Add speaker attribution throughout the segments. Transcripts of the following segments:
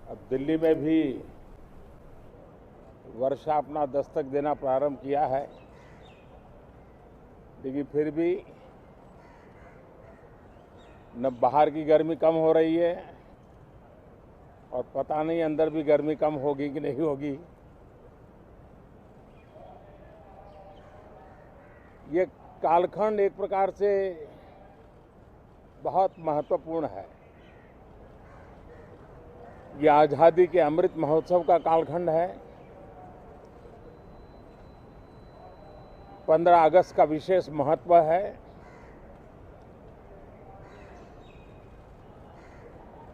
Speaker 1: अब दिल्ली में भी वर्षा अपना दस्तक देना प्रारंभ किया है, लेकिन फिर भी न बाहर की गर्मी कम हो रही है और पता नहीं अंदर भी गर्मी कम होगी कि नहीं होगी। ये कालखंड एक प्रकार से बहुत महत्वपूर्ण है। ये आज़ादी के अमृत महोत्सव का कालखंड है। 15 अगस्त का विशेष महत्व है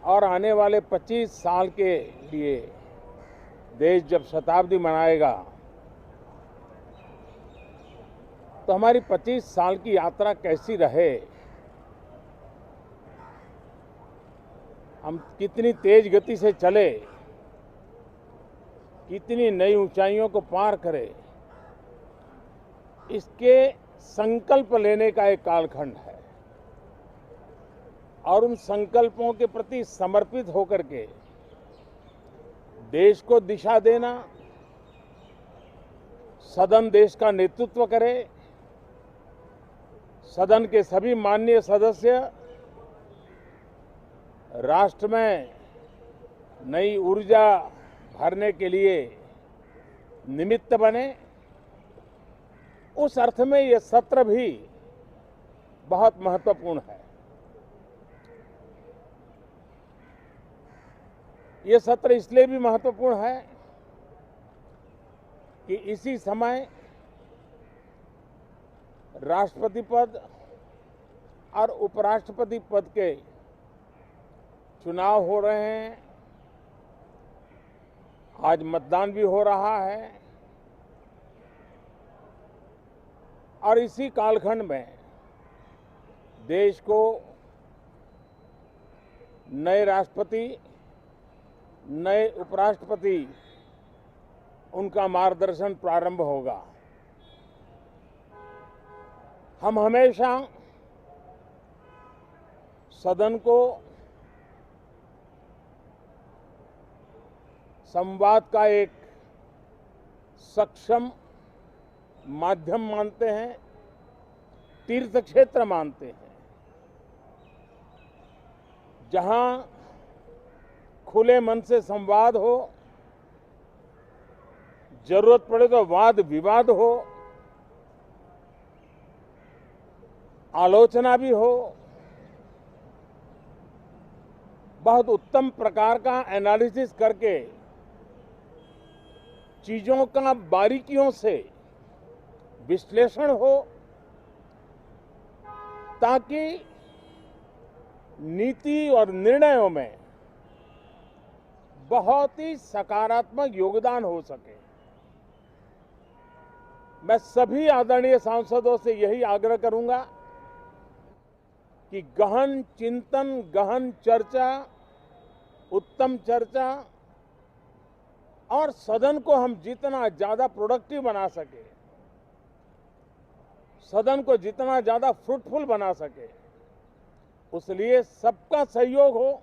Speaker 1: और आने वाले 25 साल के लिए देश जब शताब्दी मनाएगा तो हमारी 25 साल की यात्रा कैसी रहे, हम कितनी तेज गति से चले, कितनी नई ऊंचाइयों को पार करें, इसके संकल्प लेने का एक कालखंड है और उन संकल्पों के प्रति समर्पित होकर के देश को दिशा देना, सदन देश का नेतृत्व करे, सदन के सभी माननीय सदस्य राष्ट्र में नई ऊर्जा भरने के लिए निमित्त बने, उस अर्थ में ये सत्र भी बहुत महत्वपूर्ण है। ये सत्र इसलिए भी महत्वपूर्ण है कि इसी समय राष्ट्रपति पद और उपराष्ट्रपति पद के चुनाव हो रहे हैं। आज मतदान भी हो रहा है और इसी कालखंड में देश को नए राष्ट्रपति, नए उपराष्ट्रपति, उनका मार्गदर्शन प्रारंभ होगा। हम हमेशा सदन को संवाद का एक सक्षम माध्यम मानते हैं, तीर्थ क्षेत्र मानते हैं, जहां खुले मन से संवाद हो, जरूरत पड़े तो वाद विवाद हो, आलोचना भी हो, बहुत उत्तम प्रकार का एनालिसिस करके चीजों का बारीकियों से विश्लेषण हो, ताकि नीति और निर्णयों में बहुत ही सकारात्मक योगदान हो सके। मैं सभी आदरणीय सांसदों से यही आग्रह करूंगा कि गहन चिंतन, गहन चर्चा, उत्तम चर्चा और सदन को हम जितना ज्यादा प्रोडक्टिव बना सके, सदन को जितना ज्यादा फ्रूटफुल बना सके, उसलिए सबका सहयोग हो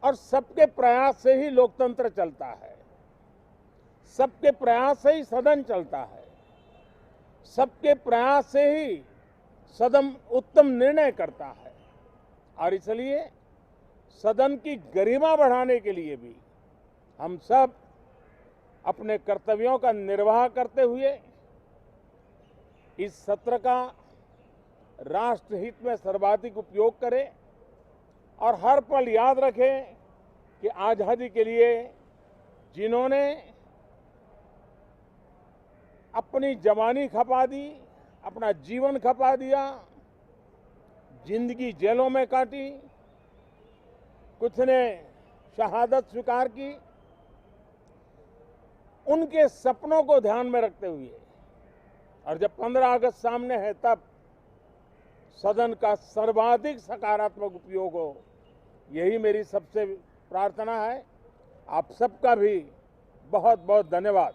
Speaker 1: और सबके प्रयास से ही लोकतंत्र चलता है, सबके प्रयास से ही सदन चलता है, सबके प्रयास से ही सदन उत्तम निर्णय करता है। और इसलिए सदन की गरिमा बढ़ाने के लिए भी हम सब अपने कर्तव्यों का निर्वाह करते हुए इस सत्र का राष्ट्रहित में सर्वाधिक उपयोग करें और हर पल याद रखें कि आजादी के लिए जिन्होंने अपनी जवानी खपा दी, अपना जीवन खपा दिया, जिंदगी जेलों में काटी, कुछ ने शहादत स्वीकार की, उनके सपनों को ध्यान में रखते हुए और जब 15 अगस्त सामने है तब सदन का सर्वाधिक सकारात्मक उपयोग हो, यही मेरी सबसे प्रार्थना है। आप सबका भी बहुत बहुत धन्यवाद।